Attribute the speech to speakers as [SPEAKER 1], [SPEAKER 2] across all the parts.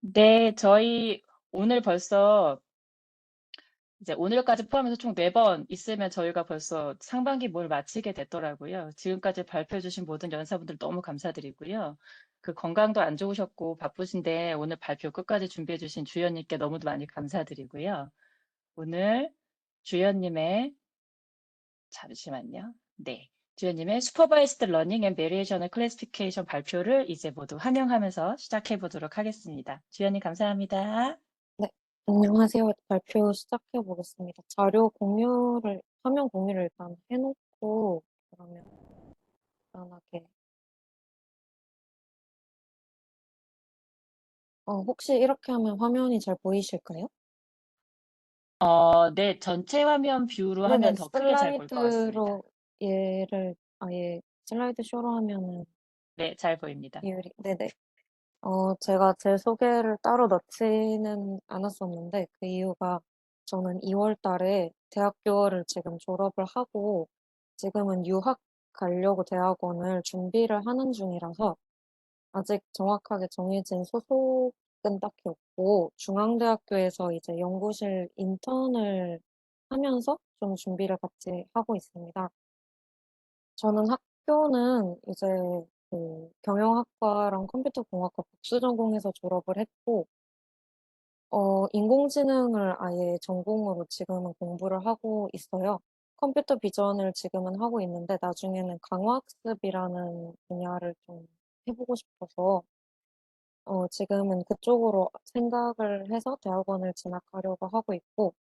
[SPEAKER 1] 네, 저희 오늘 벌써 이제 오늘까지 포함해서 총 4번 있으면 저희가 벌써 상반기 뭘 마치게 됐더라고요. 지금까지 발표해 주신 모든 연사분들 너무 감사드리고요. 그 건강도 안 좋으셨고 바쁘신데 오늘 발표 끝까지 준비해 주신 주연님께 너무도 많이 감사드리고요. 오늘 주연님의 잠시만요. 네. 주연님의 슈퍼바이스드 러닝 앤 베리에이셔널 클래시피케이션 발표를 이제 모두 환영하면서 시작해 보도록 하겠습니다. 주연님 감사합니다.
[SPEAKER 2] 네, 안녕하세요. 발표 시작해 보겠습니다. 자료 공유를, 화면 공유를 일단 해놓고, 그러면 간단하게. 혹시 이렇게 하면 화면이 잘 보이실까요?
[SPEAKER 1] 네, 전체 화면 뷰로 하면
[SPEAKER 2] 네네,
[SPEAKER 1] 더 크게 잘 보일 것 같습니다.
[SPEAKER 2] 슬라이드로 얘를 아예 슬라이드 쇼로 하면은
[SPEAKER 1] 네, 잘 보입니다.
[SPEAKER 2] 네네. 제가 제 소개를 따로 넣지는 않았었는데, 그 이유가 저는 2월 달에 대학교를 지금 졸업을 하고, 지금은 유학 가려고 대학원을 준비를 하는 중이라서, 아직 정확하게 정해진 소속은 딱히 없고, 중앙대학교에서 이제 연구실 인턴을 하면서 좀 준비를 같이 하고 있습니다. 저는 학교는 이제 그 경영학과랑 컴퓨터공학과 복수 전공해서 졸업을 했고, 인공지능을 아예 전공으로 지금은 공부를 하고 있어요. 컴퓨터 비전을 지금은 하고 있는데, 나중에는 강화학습이라는 분야를 좀 해보고 싶어서, 지금은 그쪽으로 생각을 해서 대학원을 진학하려고 하고 있고,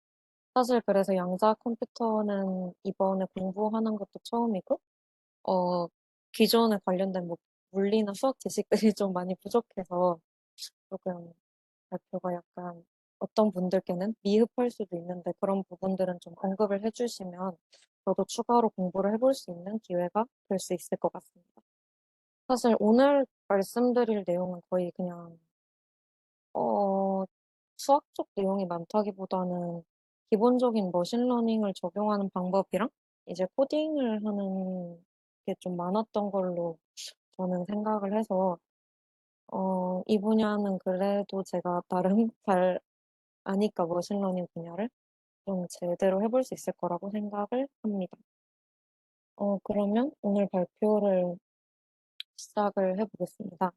[SPEAKER 2] 사실 그래서 양자 컴퓨터는 이번에 공부하는 것도 처음이고, 어, 기존에 관련된 뭐 물리나 수학 지식들이 좀 많이 부족해서 조금 발표가 약간 어떤 분들께는 미흡할 수도 있는데 그런 부분들은 좀 언급을 해주시면 저도 추가로 공부를 해볼 수 있는 기회가 될 수 있을 것 같습니다. 사실 오늘 말씀드릴 내용은 거의 그냥 어, 수학 적 내용이 많다기보다는 기본적인 머신러닝을 적용하는 방법이랑 이제 코딩을 하는 게 좀 많았던 걸로 저는 생각을 해서, 이 분야는 그래도 제가 나름 잘 아니까 머신러닝 분야를 좀 제대로 해볼 수 있을 거라고 생각을 합니다. 그러면 오늘 발표를 시작을 해보겠습니다.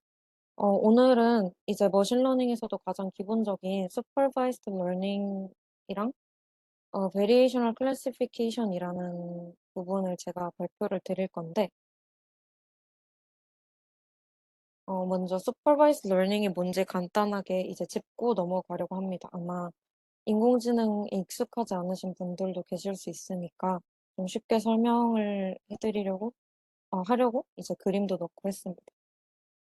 [SPEAKER 2] 오늘은 이제 머신러닝에서도 가장 기본적인 supervised learning이랑 variational classification이라는 부분을 제가 발표를 드릴 건데, 먼저 supervised learning이 뭔지 간단하게 이제 짚고 넘어가려고 합니다. 아마 인공지능에 익숙하지 않으신 분들도 계실 수 있으니까 좀 쉽게 설명을 하려고 이제 그림도 넣고 했습니다.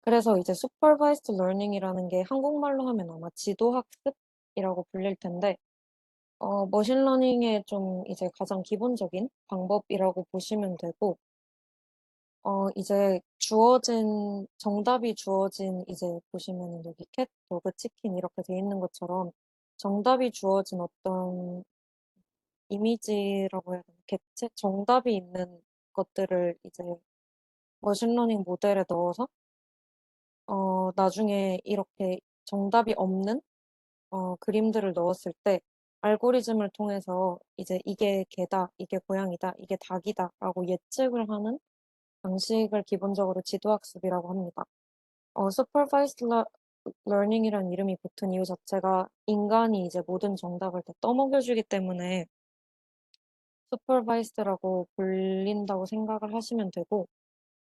[SPEAKER 2] 그래서 이제 supervised learning이라는 게 한국말로 하면 아마 지도학습이라고 불릴 텐데, 머신러닝의 좀 이제 가장 기본적인 방법이라고 보시면 되고, 이제 정답이 주어진 이제 보시면은 여기 캣, 도그, 치킨 이렇게 돼 있는 것처럼 정답이 주어진 어떤 이미지라고 해야 되나? 객체? 정답이 있는 것들을 이제 머신러닝 모델에 넣어서, 나중에 이렇게 정답이 없는, 그림들을 넣었을 때 알고리즘을 통해서 이제 이게 개다, 이게 고양이다, 이게 닭이다 라고 예측을 하는 방식을 기본적으로 지도학습이라고 합니다. supervised learning이라는 이름이 붙은 이유 자체가 인간이 이제 모든 정답을 다 떠먹여주기 때문에 supervised라고 불린다고 생각을 하시면 되고,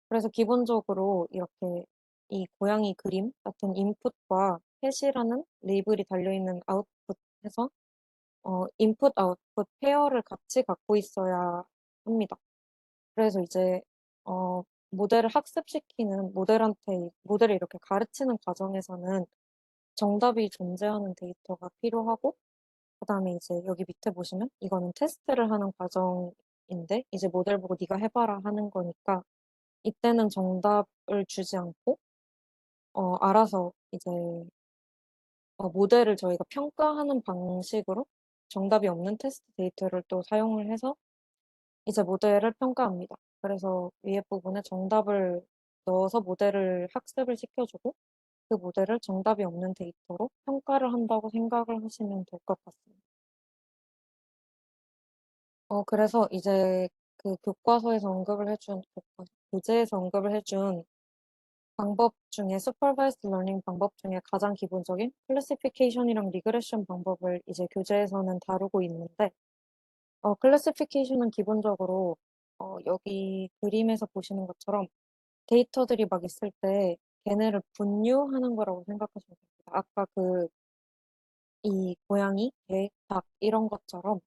[SPEAKER 2] 그래서 기본적으로 이렇게 이 고양이 그림 같은 인풋과 캣이라는 레이블이 달려있는 아웃풋에서 인풋, 아웃풋 페어를 같이 갖고 있어야 합니다. 그래서 이제 어, 모델을 학습시키는 모델을 이렇게 가르치는 과정에서는 정답이 존재하는 데이터가 필요하고, 그다음에 이제 여기 밑에 보시면 이거는 테스트를 하는 과정인데 이제 모델 보고 네가 해봐라 하는 거니까 이때는 정답을 주지 않고 알아서 이제 모델을 저희가 평가하는 방식으로 정답이 없는 테스트 데이터를 또 사용을 해서 이제 모델을 평가합니다. 그래서 위에 부분에 정답을 넣어서 모델을 학습을 시켜주고, 그 모델을 정답이 없는 데이터로 평가를 한다고 생각을 하시면 될 것 같습니다. 그래서 이제 그 교과서에서 언급을 해준, 교재에서 언급을 해준 방법 중에 supervised learning 방법 중에 가장 기본적인 클래시피케이션이랑 리그레션 방법을 이제 교재에서는 다루고 있는데, 클래시피케이션은 기본적으로 여기 그림에서 보시는 것처럼 데이터들이 막 있을 때 걔네를 분류하는 거라고 생각하시면 됩니다. 아까 이 고양이, 개, 닭 이런 것처럼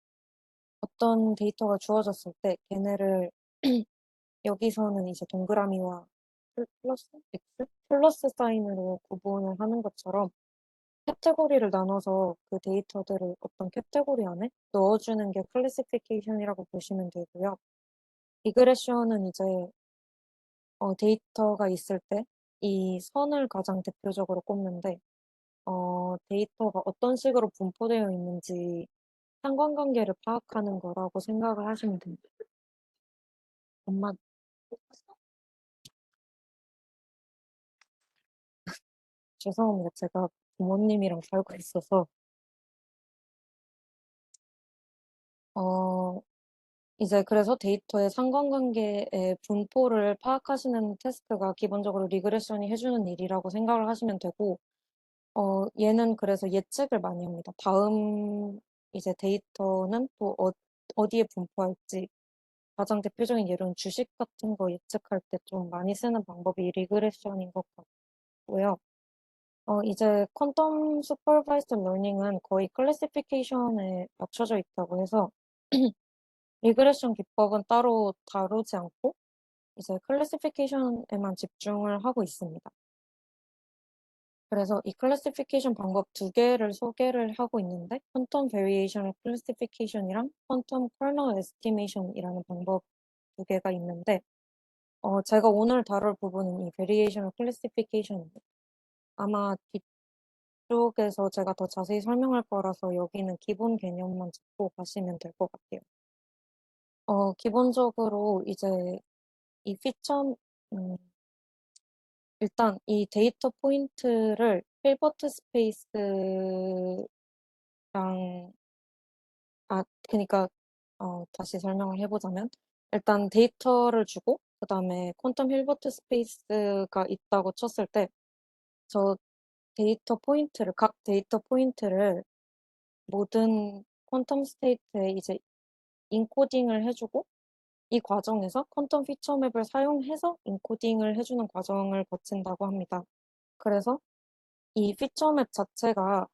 [SPEAKER 2] 어떤 데이터가 주어졌을 때 걔네를 여기서는 이제 동그라미와 플러스, X? 플러스 사인으로 구분을 하는 것처럼 카테고리를 나눠서 그 데이터들을 어떤 카테고리 안에 넣어주는 게 클래시피케이션이라고 보시면 되고요. 리그레션은 이제 데이터가 있을 때 이 선을 가장 대표적으로 꼽는데 데이터가 어떤 식으로 분포되어 있는지 상관관계를 파악하는 거라고 생각을 하시면 됩니다. 엄마, 죄송합니다. 제가 부모님이랑 살고 있어서, 어, 이제 그래서 데이터의 상관관계의 분포를 파악하시는 태스크가 기본적으로 리그레션이 해주는 일이라고 생각을 하시면 되고, 얘는 그래서 예측을 많이 합니다. 다음 이제 데이터는 또 어디에 분포할지, 가장 대표적인 예로는 주식 같은 거 예측할 때 좀 많이 쓰는 방법이 리그레션인 것 같고요. 이제 퀀텀 슈퍼바이스드 러닝은 거의 클래시피케이션에 맞춰져 있다고 해서 리그레션 기법은 따로 다루지 않고 이제 클래시피케이션에만 집중을 하고 있습니다. 그래서 이 클래시피케이션 방법 두 개를 소개를 하고 있는데 퀀텀 베리에이션 클래시피케이션이랑 퀀텀 커널 에스티메이션이라는 방법 두 개가 있는데 제가 오늘 다룰 부분은 이 베리에이션 클래시피케이션입니다. 아마 뒤쪽에서 제가 더 자세히 설명할 거라서 여기는 기본 개념만 짚고 가시면 될 것 같아요. 기본적으로 이제 이 피처, 음, 일단 이 데이터 포인트를 필버트 스페이스랑, 그니까, 다시 설명을 해보자면, 일단 데이터를 주고, 그 다음에 퀀텀 필버트 스페이스가 있다고 쳤을 때, 저 각 데이터 포인트를 모든 퀀텀 스테이트에 이제 인코딩을 해주고, 이 과정에서 퀀텀 피처 맵을 사용해서 인코딩을 해주는 과정을 거친다고 합니다. 그래서 이 피처 맵 자체가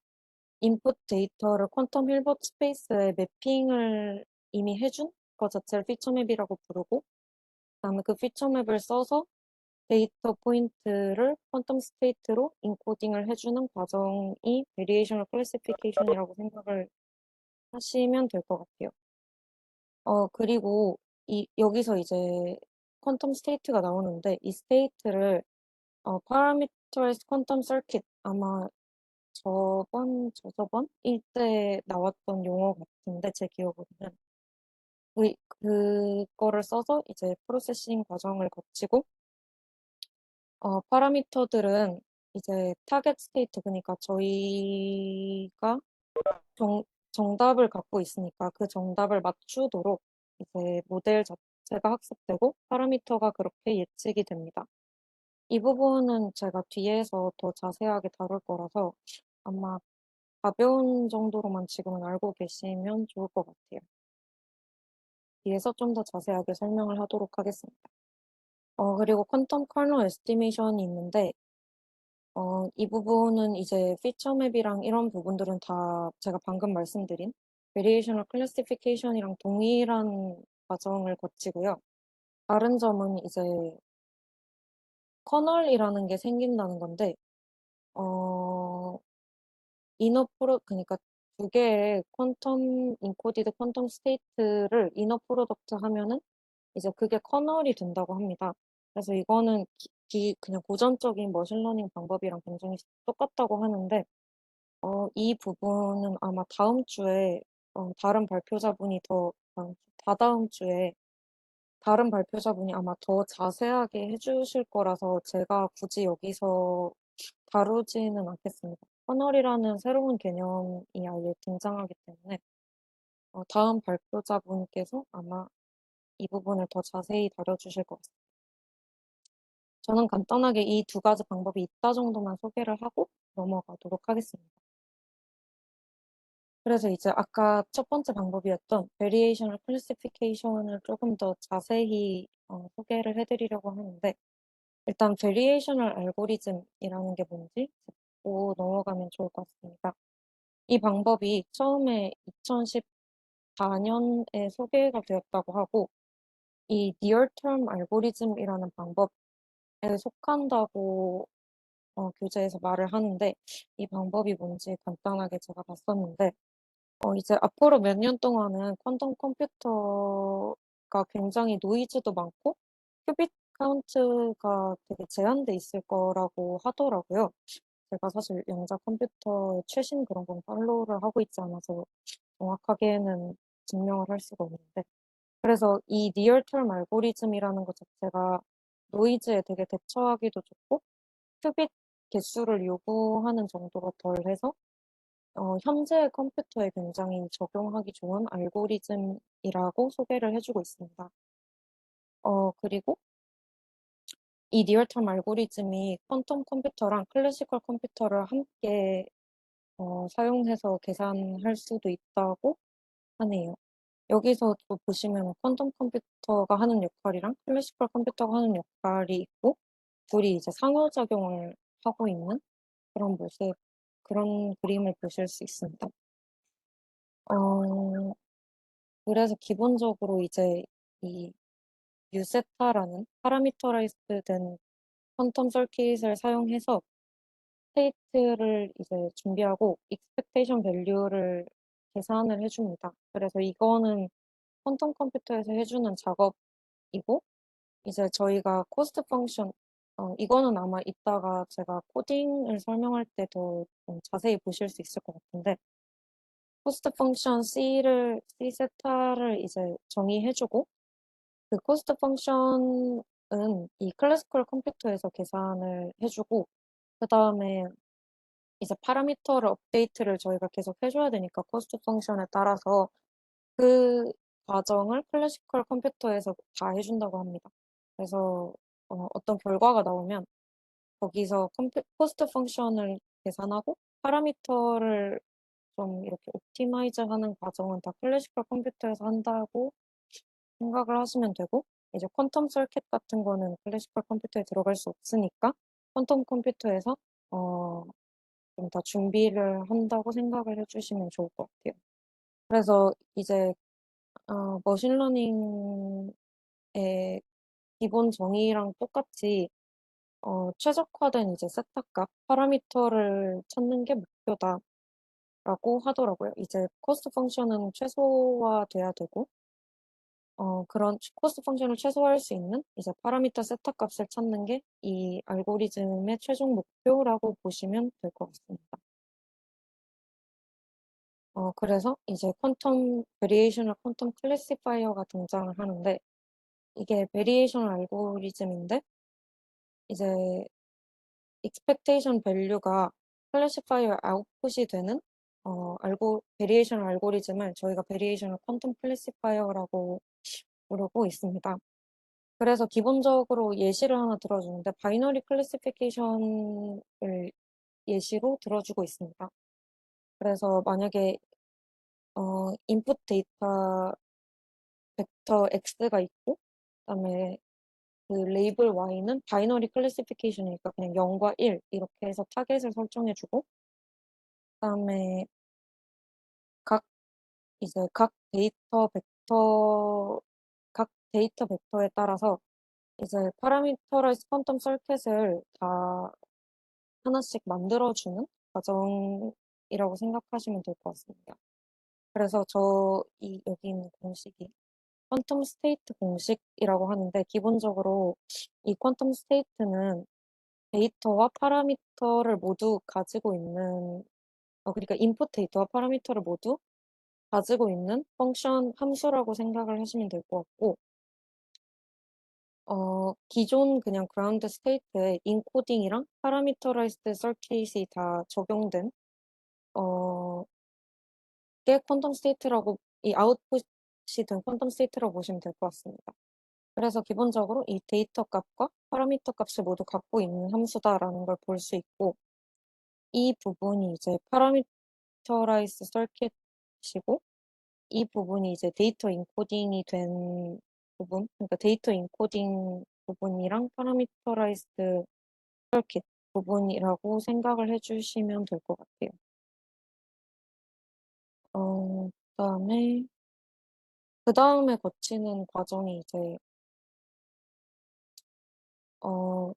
[SPEAKER 2] 인풋 데이터를 퀀텀 힐버트 스페이스에 매핑을 이미 해준 것 자체를 피처 맵이라고 부르고, 그다음에 그 피처 맵을 써서 데이터 포인트를 퀀텀 스테이트로 인코딩을 해주는 과정이 베리에이셔널 클래시피케이션이라고 생각을 하시면 될 것 같아요. 그리고 여기서 이제 퀀텀 스테이트가 나오는데 이 스테이트를 parameterized quantum circuit 아마 저저번 일때 나왔던 용어 같은데 제 기억으로는 그거를 써서 이제 프로세싱 과정을 거치고 파라미터들은 이제 타겟 스테이트 그러니까 저희가 정답을 갖고 있으니까 그 정답을 맞추도록 이제 모델 자체가 학습되고 파라미터가 그렇게 예측이 됩니다. 이 부분은 제가 뒤에서 더 자세하게 다룰 거라서 아마 가벼운 정도로만 지금은 알고 계시면 좋을 것 같아요. 뒤에서 좀 더 자세하게 설명을 하도록 하겠습니다. 그리고 퀀텀 커널 에스티메이션이 있는데 이 부분은 이제 피처 맵이랑 이런 부분들은 다 제가 방금 말씀드린 베리에이셔널 클래시피케이션이랑 동일한 과정을 거치고요. 다른 점은 이제 커널이라는 게 생긴다는 건데 어, 그러니까 두 개의 퀀텀 인코디드 퀀텀 스테이트를 이너 프로덕트 하면은 이제 그게 커널이 된다고 합니다. 그래서 이거는 그냥 고전적인 머신러닝 방법이랑 굉장히 똑같다고 하는데 이 부분은 아마 다음 주에 다른 발표자분이 다다음 주에 다른 발표자분이 아마 더 자세하게 해주실 거라서 제가 굳이 여기서 다루지는 않겠습니다. 커널이라는 새로운 개념이 아예 등장하기 때문에 다음 발표자분께서 아마 이 부분을 더 자세히 다뤄주실 것 같습니다. 저는 간단하게 이 두 가지 방법이 있다 정도만 소개를 하고 넘어가도록 하겠습니다. 그래서 이제 아까 첫 번째 방법이었던 Variational Classification을 조금 더 자세히 소개를 해드리려고 하는데, 일단 Variational Algorithm이라는 게 뭔지 짚고 넘어가면 좋을 것 같습니다. 이 방법이 처음에 2014년에 소개가 되었다고 하고, 이 Near Term Algorithm이라는 방법에 속한다고 교재에서 말을 하는데, 이 방법이 뭔지 간단하게 제가 봤었는데, 이제 앞으로 몇 년 동안은 퀀텀 컴퓨터가 굉장히 노이즈도 많고 큐빅 카운트가 되게 제한돼 있을 거라고 하더라고요. 제가 사실 양자 컴퓨터의 최신 그런 건 팔로우를 하고 있지 않아서 정확하게는 증명을 할 수가 없는데, 그래서 이 리얼 term 알고리즘이라는 것 자체가 노이즈에 되게 대처하기도 좋고 큐빅 개수를 요구하는 정도가 덜해서 현재의 컴퓨터에 굉장히 적용하기 좋은 알고리즘이라고 소개를 해주고 있습니다. 그리고 이 리얼타임 알고리즘이 퀀텀 컴퓨터랑 클래시컬 컴퓨터를 함께 사용해서 계산할 수도 있다고 하네요. 여기서 또 보시면 퀀텀 컴퓨터가 하는 역할이랑 클래시컬 컴퓨터가 하는 역할이 있고 둘이 이제 상호작용을 하고 있는 그런 모습, 그런 그림을 보실 수 있습니다. 어, 그래서 기본적으로 이제 이 유세타라는 파라미터라이즈드 된 퀀텀 서킷을 사용해서 스테이트를 이제 준비하고 익스펙테이션 밸류를 계산을 해줍니다. 그래서 이거는 퀀텀 컴퓨터에서 해주는 작업이고, 이제 저희가 코스트 펑션, 이거는 아마 이따가 제가 코딩을 설명할 때 더 자세히 보실 수 있을 것 같은데, 코스트 펑션 C 세타를 이제 정의해주고, 그 코스트 펑션은 이 클래시컬 컴퓨터에서 계산을 해주고, 그 다음에 이제 파라미터를 업데이트를 저희가 계속 해줘야 되니까 코스트 펑션에 따라서 그 과정을 클래시컬 컴퓨터에서 다 해준다고 합니다. 그래서 어떤 결과가 나오면 거기서 코스트 펑션을 계산하고 파라미터를 좀 이렇게 옵티마이즈 하는 과정은 다 클래시컬 컴퓨터에서 한다고 생각을 하시면 되고, 이제 퀀텀 서킷 같은 거는 클래시컬 컴퓨터에 들어갈 수 없으니까 퀀텀 컴퓨터에서 좀 더 준비를 한다고 생각을 해주시면 좋을 것 같아요. 그래서 이제 머신러닝의 기본 정의랑 똑같이 최적화된 이제 세타값, 파라미터를 찾는 게 목표다라고 하더라고요. 이제 코스트 펑션은 최소화돼야 되고, 그런 코스트 펑션을 최소화할 수 있는 이제 파라미터 세타 값을 찾는 게 이 알고리즘의 최종 목표라고 보시면 될 것 같습니다. 그래서 이제 퀀텀 베리에이셔널 퀀텀 클래시파이어가 등장을 하는데, 이게 베리에이셔널 알고리즘인데 이제 익스펙테이션 밸류가 클래시파이어 아웃풋이 되는 베리에이셔널 알고리즘을 저희가 베리에이셔널 퀀텀 클래시파이어라고 부르고 있습니다. 그래서 기본적으로 예시를 하나 들어주는데 바이너리 클래시피케이션을 예시로 들어주고 있습니다. 그래서 만약에 인풋 데이터 벡터 X가 있고 그다음에 그 레이블 Y는 바이너리 클래시피케이션이니까 그냥 0과 1 이렇게 해서 타겟을 설정해주고, 그다음에 각 이제 각 데이터 벡터에 따라서 이제 파라미터라이즈 퀀텀 서킷을 다 하나씩 만들어주는 과정이라고 생각하시면 될 것 같습니다. 그래서 여기 있는 공식이 퀀텀 스테이트 공식이라고 하는데, 기본적으로 이 퀀텀 스테이트는 데이터와 파라미터를 모두 가지고 있는, 그러니까 인풋 데이터와 파라미터를 모두 가지고 있는 펑션 함수라고 생각을 하시면 될 것 같고, 기존 그냥 그라운드 스테이트에 인코딩이랑 파라미터라이즈드 서킷이 다 적용된 어 게 퀀텀 스테이트라고 이 아웃풋이 된 퀀텀 스테이트라고 보시면 될 것 같습니다. 그래서 기본적으로 이 데이터 값과 파라미터 값을 모두 갖고 있는 함수다라는 걸 볼 수 있고 이 부분이 이제 파라미터라이즈 서킷이고 이 부분이 이제 데이터 인코딩이 된 부분, 그러니까 데이터 인코딩 부분이랑 파라미터라이즈드 서킷 부분이라고 생각을 해주시면 될 것 같아요. 그다음에 그 다음에 거치는 과정이 어,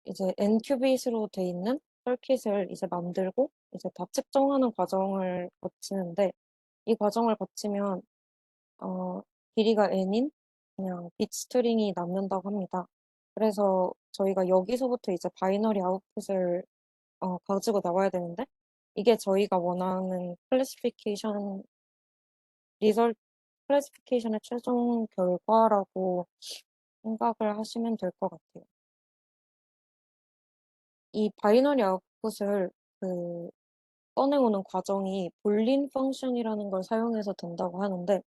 [SPEAKER 2] 이제 n큐빗으로 돼 있는 서킷을 이제 만들고 이제 다 측정하는 과정을 거치는데 이 과정을 거치면 어, 길이가 n인 그냥 빗 스트링이 남는다고 합니다. 그래서 저희가 여기서부터 이제 바이너리 아웃풋을 가지고 나와야 되는데 이게 저희가 원하는 리설트 클래시피케이션의 최종 결과라고 생각을 하시면 될 것 같아요. 이 바이너리 아웃풋을 그 꺼내오는 과정이 볼린 펑션이라는 걸 사용해서 된다고 하는데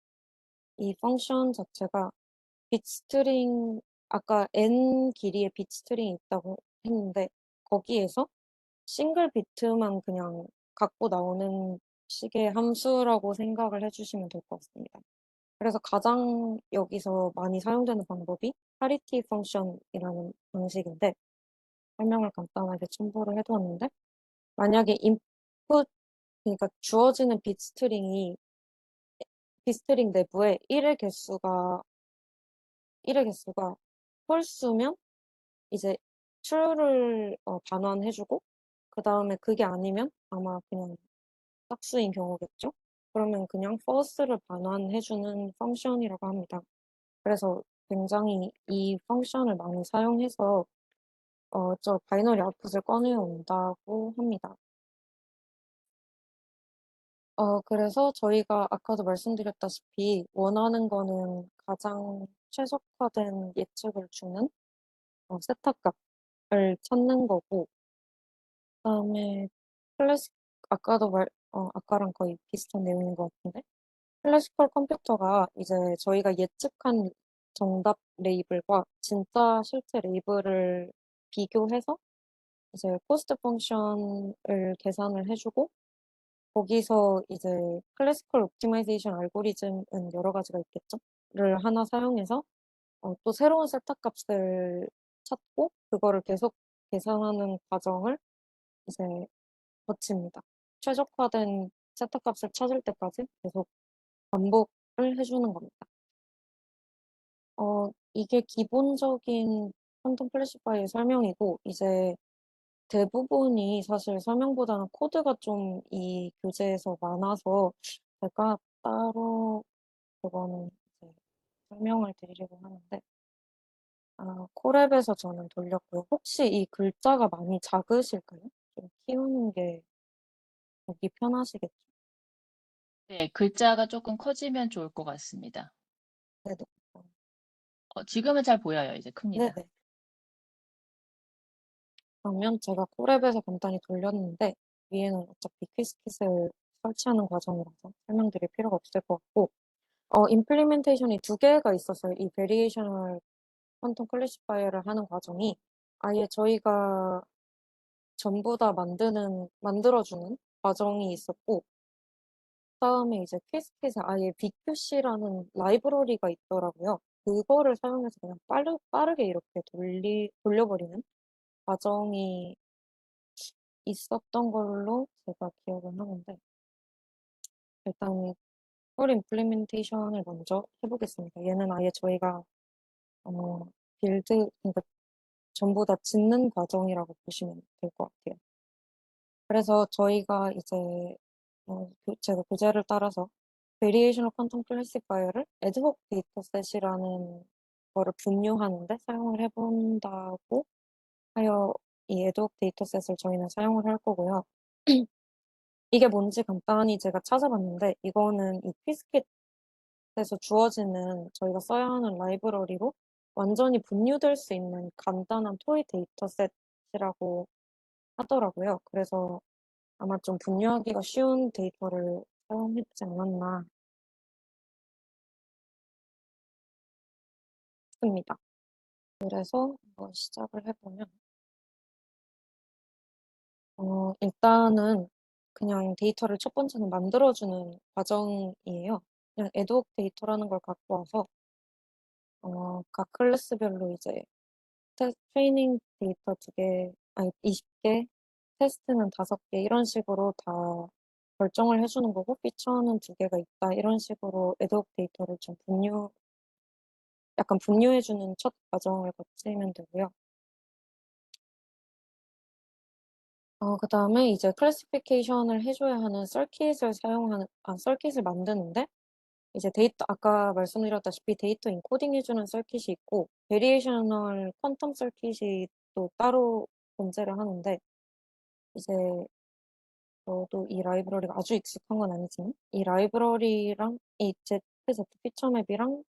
[SPEAKER 2] 이 펑션 자체가 빗스트링 아까 n 길이의 빗스트링이 있다고 했는데 거기에서 싱글 비트만 그냥 갖고 나오는 식의 함수라고 생각을 해주시면 될 것 같습니다. 그래서 가장 여기서 많이 사용되는 방법이 parity function이라는 방식인데 설명을 간단하게 첨부를 해두었는데 만약에 input 그러니까 주어지는 빗스트링 내부에 1의 개수가 홀수면 이제 true를 반환해주고 그 다음에 그게 아니면 아마 그냥 짝수인 경우겠죠? 그러면 그냥 false를 반환해주는 펑션이라고 합니다. 그래서 굉장히 이 펑션을 많이 사용해서 저 바이너리 아웃풋을 꺼내온다고 합니다. 그래서 저희가 아까도 말씀드렸다시피 원하는 거는 가장 최적화된 예측을 주는 세타 값을 찾는 거고, 그다음에 클래식 아까랑 거의 비슷한 내용인 것 같은데 클래시컬 컴퓨터가 이제 저희가 예측한 정답 레이블과 진짜 실제 레이블을 비교해서 이제 코스트 펑션을 계산을 해주고 거기서 이제 클래시컬 옵티마이제이션 알고리즘은 여러 가지가 있겠죠? 를 하나 사용해서 또 새로운 세타 값을 찾고 그거를 계속 계산하는 과정을 이제 거칩니다. 최적화된 세타 값을 찾을 때까지 계속 반복을 해주는 겁니다. 이게 기본적인 퀀텀 클래시파이의 설명이고, 이제 대부분이 사실 설명보다는 코드가 좀 이 교재에서 많아서 제가 따로 그거는 이제 설명을 드리려고 하는데, 코랩에서 저는 돌렸고요. 혹시 이 글자가 많이 작으실까요? 좀 키우는 게 보기 편하시겠죠?
[SPEAKER 1] 네, 글자가 조금 커지면 좋을 것 같습니다.
[SPEAKER 2] 네네.
[SPEAKER 1] 지금은 잘 보여요. 이제 큽니다.
[SPEAKER 2] 네네. 그러면 제가 코랩에서 간단히 돌렸는데 위에는 어차피 퀴즈킷을 설치하는 과정이라서 설명드릴 필요가 없을 것 같고 임플리멘테이션이 두 개가 있었어요. 이 베리에이셔널 퀀텀 클래시파이어를 하는 과정이 아예 저희가 전부 다 만들어주는 과정이 있었고 그다음에 이제 퀴즈킷에 아예 BQC라는 라이브러리가 있더라고요. 그거를 사용해서 그냥 빠르게 이렇게 돌려버리는 과정이 있었던 걸로 제가 기억을 하는데 일단 풀 임플리멘테이션을 먼저 해보겠습니다. 얘는 아예 저희가 그러니까 전부 다 짓는 과정이라고 보시면 될 것 같아요. 그래서 저희가 이제 제가 교재를 따라서 베리에이셔널 퀀텀 클래시파이어를 애드호c 데이터셋이라는 거를 분류하는데 사용을 해본다고 하여 이 애드호c 데이터셋을 저희는 사용을 할 거고요. 이게 뭔지 간단히 제가 찾아봤는데 이거는 이 퀴즈킷에서 주어지는 저희가 써야 하는 라이브러리로 완전히 분류될 수 있는 간단한 토이 데이터셋이라고 하더라고요. 그래서 아마 좀 분류하기가 쉬운 데이터를 사용했지 않았나 싶습니다. 그래서 한번 시작을 해보면, 일단은 그냥 데이터를 첫 번째는 만들어주는 과정이에요. 그냥 애드옥 데이터라는 걸 갖고 와서, 각 클래스별로 이제 트레이닝 데이터 2개, 아니 20개, 테스트는 5개, 이런 식으로 다 결정을 해주는 거고, 피처는 2개가 있다, 이런 식으로 애드옥 데이터를 좀 약간 분류해주는 첫 과정을 거치면 되고요. 그 다음에 이제 클래시피케이션을 해줘야 하는 서킷을 만드는데, 이제 아까 말씀드렸다시피 데이터 인코딩 해주는 서킷이 있고, 베리에이셔널 퀀텀 서킷이 또 따로 존재를 하는데, 이제 저도 이 라이브러리가 아주 익숙한 건 아니지만, 이 라이브러리랑 이 ZZ 피처맵이랑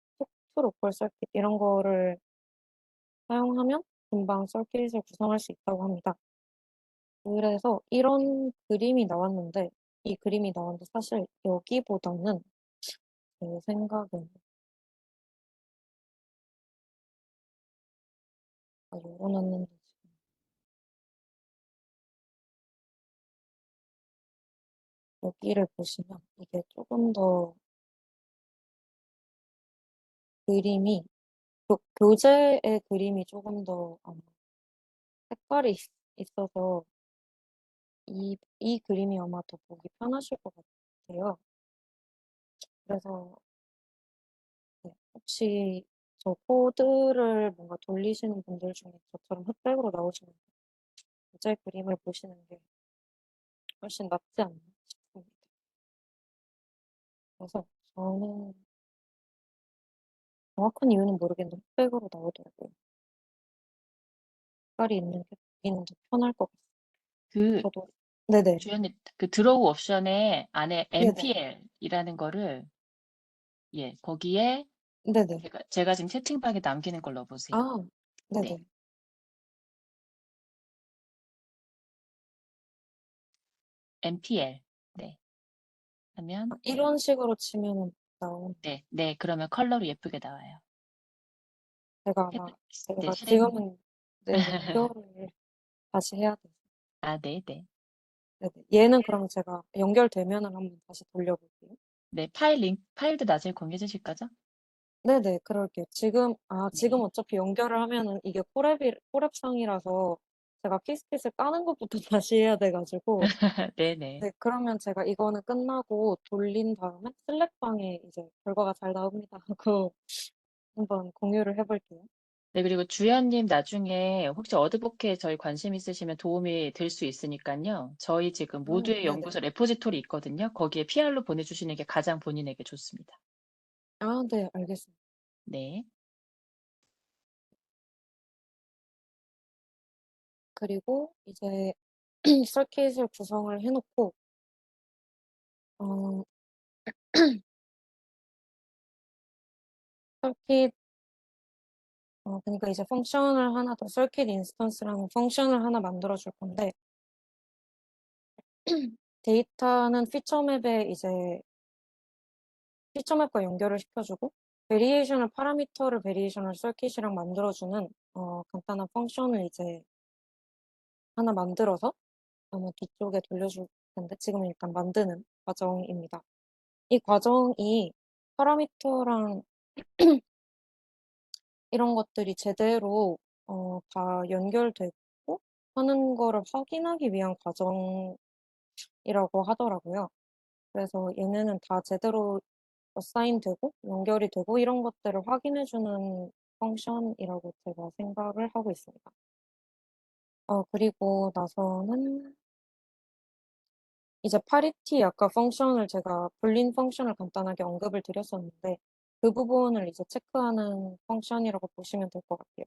[SPEAKER 2] 토 로컬 서킷 이런 거를 사용하면 금방 서킷을 구성할 수 있다고 합니다. 그래서 이런 그림이 나왔는데, 이 그림이 나왔는데 사실 여기보다는 제 생각은 열어놨는데 지금 여기를 보시면 이게 조금 더 그림이 교재의 그림이 조금 더 색깔이 있어서 이 그림이 아마 더 보기 편하실 것 같아요. 그래서 네, 혹시 저 코드를 뭔가 돌리시는 분들 중에 저처럼 흑백으로 나오시는 교재 그림을 보시는 게 훨씬 낫지 않나 싶습니다. 그래서 저는 정확한 이유는 모르겠는데 흑백으로 나오더라고요. 색깔이 있는 게 보기는 더 편할 것 같아요.
[SPEAKER 1] 그
[SPEAKER 2] 저도 네네.
[SPEAKER 1] 주연님 그 드로우 옵션에 안에
[SPEAKER 2] 네네.
[SPEAKER 1] MPL이라는 거를 예, 거기에
[SPEAKER 2] 네네.
[SPEAKER 1] 제가 지금 채팅방에 남기는 걸 넣어보세요.
[SPEAKER 2] 아,
[SPEAKER 1] 네,
[SPEAKER 2] 네네.
[SPEAKER 1] MPL. 네, 하면 네,
[SPEAKER 2] 이런 식으로 치면은 나오는.
[SPEAKER 1] 네, 네, 그러면 컬러로 예쁘게 나와요.
[SPEAKER 2] 제가
[SPEAKER 1] 헤드,
[SPEAKER 2] 아마
[SPEAKER 1] 네,
[SPEAKER 2] 제가
[SPEAKER 1] 실행.
[SPEAKER 2] 지금은 네, 연결을 다시 해야 돼서.
[SPEAKER 1] 아, 네, 네.
[SPEAKER 2] 네네. 얘는 그럼 제가 연결되면은 한번 다시 돌려볼게요.
[SPEAKER 1] 네, 파일도 나중에 공유해 주실 거죠?
[SPEAKER 2] 네네, 그럴게요. 지금
[SPEAKER 1] 네.
[SPEAKER 2] 어차피 연결을 하면은 이게 콜앱상이라서 제가 키스킷을 까는 것부터 다시 해야 돼가지고.
[SPEAKER 1] 네네.
[SPEAKER 2] 네, 그러면 제가 이거는 끝나고 돌린 다음에 슬랙방에 이제 결과가 잘 나옵니다 하고 한번 공유를 해볼게요.
[SPEAKER 1] 네, 그리고 주연님 나중에 혹시 어드보케 저희 관심 있으시면 도움이 될 수 있으니까요. 저희 지금 모두의
[SPEAKER 2] 네네.
[SPEAKER 1] 연구소 레포지토리 있거든요. 거기에 PR로 보내주시는 게 가장 본인에게 좋습니다.
[SPEAKER 2] 네, 알겠습니다.
[SPEAKER 1] 네.
[SPEAKER 2] 그리고 이제 서킷을 구성을 해놓고, 어, 서킷, 그러니까 이제 서킷 인스턴스라는 펑션을 하나 만들어 줄 건데, 데이터는 피처맵과 연결을 시켜주고, 베리에이셔널 서킷이랑 만들어주는, 간단한 펑션을 이제 하나 만들어서 아마 뒤쪽에 돌려줄 텐데, 지금 일단 만드는 과정입니다. 이 과정이 파라미터랑 이런 것들이 제대로 다 연결되고 하는 거를 확인하기 위한 과정이라고 하더라고요. 그래서 얘네는 다 제대로 어사인되고 연결이 되고 이런 것들을 확인해주는 펑션이라고 제가 생각을 하고 있습니다. 그리고 나서는 이제 아까 제가 불린 펑션을 간단하게 언급을 드렸었는데 그 부분을 이제 체크하는 펑션이라고 보시면 될 것 같아요.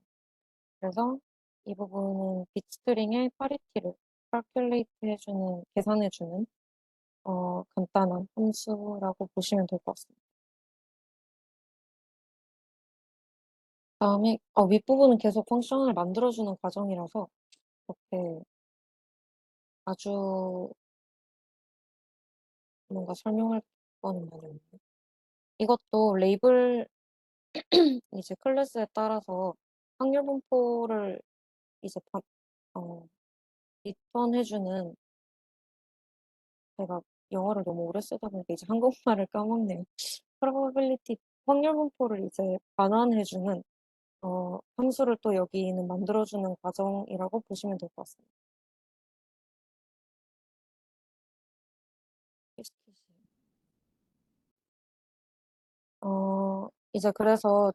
[SPEAKER 2] 그래서 이 부분은 빗스트링의 파리티를 계산해주는 간단한 함수라고 보시면 될 것 같습니다. 그다음에 윗부분은 계속 펑션을 만들어주는 과정이라서 그렇게 아주 뭔가 설명할 거는 많이 없네. 이것도 레이블 이제 클래스에 따라서 확률 분포를 이제 어, 리턴해주는 제가 영어를 너무 오래 쓰다 보니까 이제 한국말을 까먹네요. probability 확률 분포를 이제 반환해주는 함수를 또 여기는 만들어주는 과정이라고 보시면 될 것 같습니다. 이제 그래서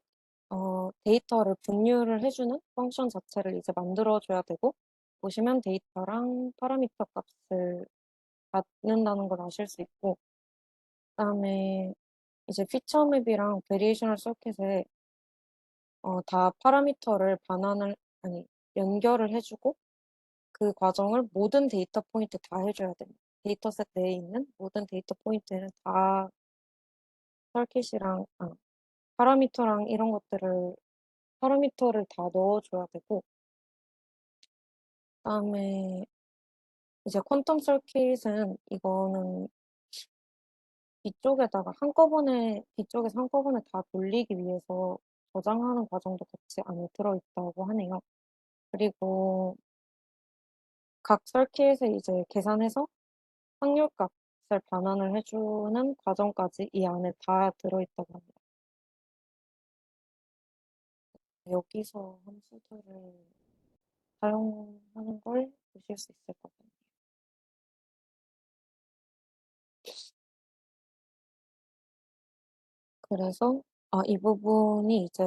[SPEAKER 2] 데이터를 분류를 해주는 펑션 자체를 이제 만들어줘야 되고 보시면 데이터랑 파라미터 값을 받는다는 걸 아실 수 있고 그다음에 이제 피처 맵이랑 베리에이셔널 서킷에 다 파라미터를 아니 연결을 해주고 그 과정을 모든 데이터 포인트 다 해줘야 됩니다. 데이터셋 내에 있는 모든 데이터 포인트는 다 서킷이랑 파라미터랑 이런 것들을 파라미터를 다 넣어줘야 되고 그다음에 이제 퀀텀 서킷은 이거는 뒤쪽에서 한꺼번에 다 돌리기 위해서 저장하는 과정도 같이 안에 들어있다고 하네요. 그리고 각 서킷에 이제 계산해서 확률값을 반환을 해주는 과정까지 이 안에 다 들어있다고 합니다. 여기서 함수들을 사용하는 걸 보실 수 있을 것 같아요. 그래서 이 부분이 이제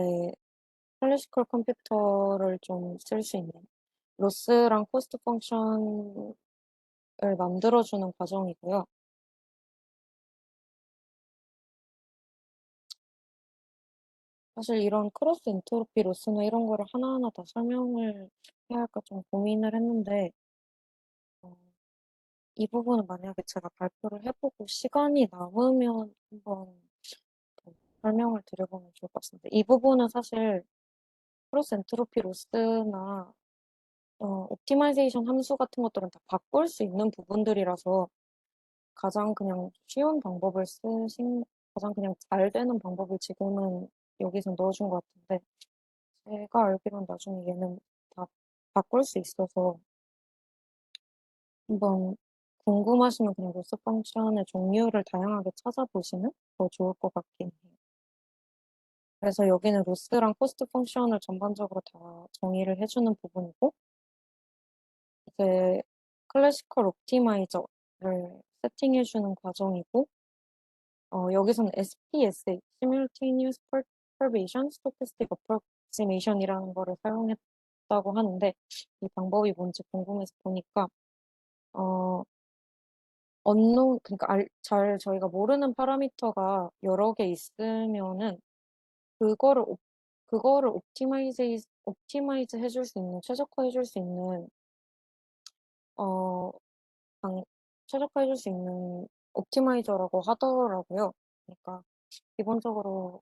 [SPEAKER 2] 클래시컬 컴퓨터를 좀 쓸 수 있는 로스랑 코스트 펑션을 만들어주는 과정이고요. 사실 이런 크로스 엔트로피 로스나 이런 거를 하나하나 다 설명을 해야 할까 좀 고민을 했는데 어, 이 부분은 만약에 제가 발표를 해보고 시간이 남으면 한번 더 설명을 드려보면 좋을 것 같습니다. 이 부분은 사실 크로스 엔트로피 로스나 옵티마이제이션 함수 같은 것들은 다 바꿀 수 있는 부분들이라서 가장 그냥 쉬운 방법을 가장 그냥 잘 되는 방법을 지금은 여기서 넣어준 것 같은데 제가 알기로는 나중에 얘는 다 바꿀 수 있어서 한번 궁금하시면 그냥 로스 펑션의 종류를 다양하게 찾아보시면 더 좋을 것 같긴 해요. 그래서 여기는 로스랑 코스트 펑션을 전반적으로 다 정의를 해주는 부분이고 이제 클래시컬 옵티마이저를 세팅해주는 과정이고 여기서는 SPSA, Simultaneous Perturbation Stochastic Approximation이라는 거를 사용했다고 하는데 이 방법이 뭔지 궁금해서 보니까 어, 그러니까 저희가 모르는 파라미터가 여러 개 있으면은 그거를 그거를 옵티마이즈 해줄 수 있는 최적화해줄 수 있는 어, 최적화해줄 수 있는 옵티마이저라고 하더라고요. 그러니까 기본적으로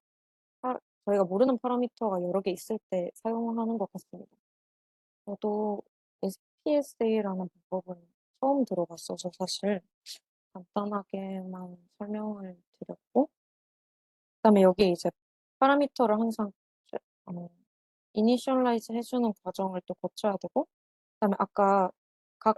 [SPEAKER 2] 저희가 모르는 파라미터가 여러 개 있을 때 사용하는 것 같습니다. 저도 SPSA라는 방법은 처음 들어봤어서 사실 간단하게만 설명을 드렸고, 그다음에 여기 이제 파라미터를 항상 어, 이니셜라이즈 해주는 과정을 또 거쳐야 되고, 그다음에 아까 각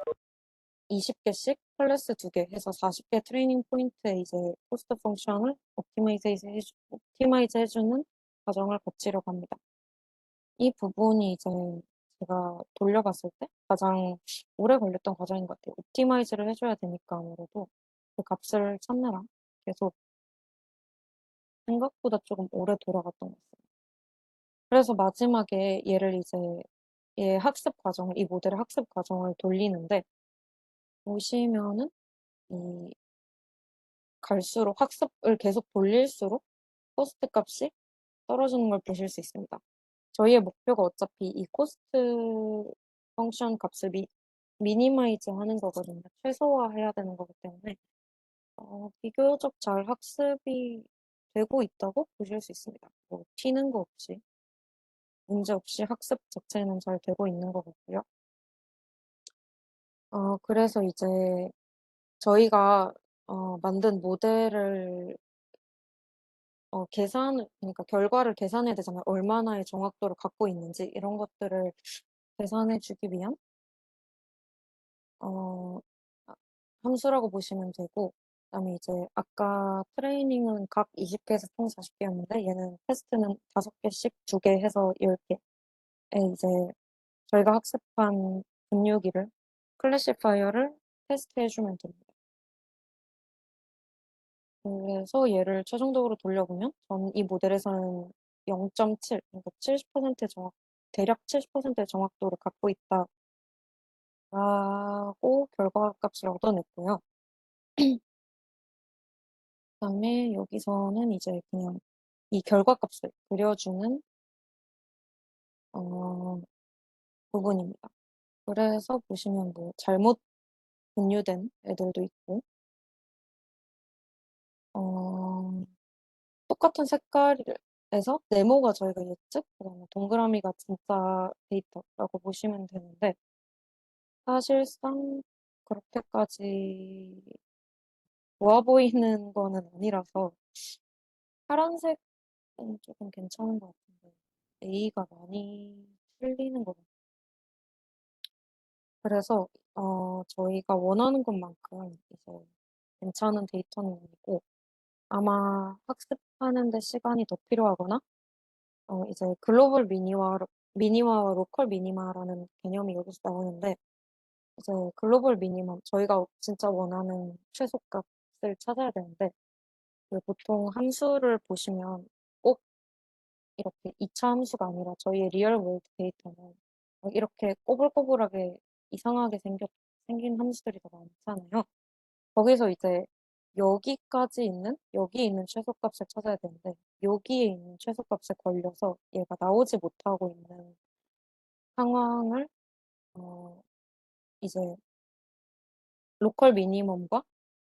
[SPEAKER 2] 20개씩 클래스 2개 해서 40개 트레이닝 포인트에 이제 코스트 펑션을 옵티마이즈 해주는 과정을 거치려고 합니다. 이 부분이 이제 제가 돌려봤을 때 가장 오래 걸렸던 과정인 것 같아요. 옵티마이즈를 해줘야 되니까 아무래도 그 값을 찾느라 계속 생각보다 조금 오래 돌아갔던 것 같아요. 그래서 마지막에 이 모델의 학습 과정을 돌리는데 보시면은 이 갈수록 학습을 계속 돌릴수록 코스트 값이 떨어지는 걸 보실 수 있습니다. 저희의 목표가 어차피 이 코스트 펑션 값을 미니마이즈 하는 거거든요. 최소화해야 되는 거기 때문에 비교적 잘 학습이 되고 있다고 보실 수 있습니다. 뭐 튀는 거 없이. 문제없이 학습 자체는 잘 되고 있는 것 같고요. 그래서 이제 저희가 만든 모델을 그러니까 결과를 계산해야 되잖아요. 얼마나의 정확도를 갖고 있는지 이런 것들을 계산해 주기 위한 어 아 함수라고 보시면 되고, 그다음에 이제 아까 트레이닝은 각 20개에서 총 40개였는데 얘는 테스트는 5개씩 2개 해서 10개에 이제 저희가 학습한 분류기를 클래시파이어를 테스트해 주면 됩니다. 그래서 얘를 최종적으로 돌려보면 전 이 모델에서는 0.7, 그러니까 70% 대략 70%의 정확도를 갖고 있다라고 결과값을 얻어냈고요. 그다음에 여기서는 이제 그냥 이 결과값을 그려주는 어, 부분입니다. 그래서 보시면 뭐 잘못 분류된 애들도 있고, 어, 똑같은 색깔에서 네모가 저희가 예측, 그다음에 동그라미가 진짜 데이터라고 보시면 되는데, 사실상 그렇게까지 좋아 보이는 거는 아니라서 파란색은 조금 괜찮은 것 같은데 A가 많이 틀리는 것 같아요. 그래서 저희가 원하는 것만큼 이제 괜찮은 데이터는 아니고, 아마 학습하는 데 시간이 더 필요하거나 이제 글로벌 미니마와 로컬 미니마라는 개념이 여기서 나오는데, 이제 글로벌 미니멈, 저희가 진짜 원하는 최소값을 찾아야 되는데, 그 보통 함수를 보시면 꼭 이렇게 2차 함수가 아니라 저희의 리얼 월드 데이터는 이렇게 꼬불꼬불하게 이상하게 생긴 함수들이 더 많잖아요. 거기서 이제 여기에 있는 최소값을 찾아야 되는데, 여기에 있는 최소값에 걸려서 얘가 나오지 못하고 있는 상황을 어, 이제 로컬 미니멈과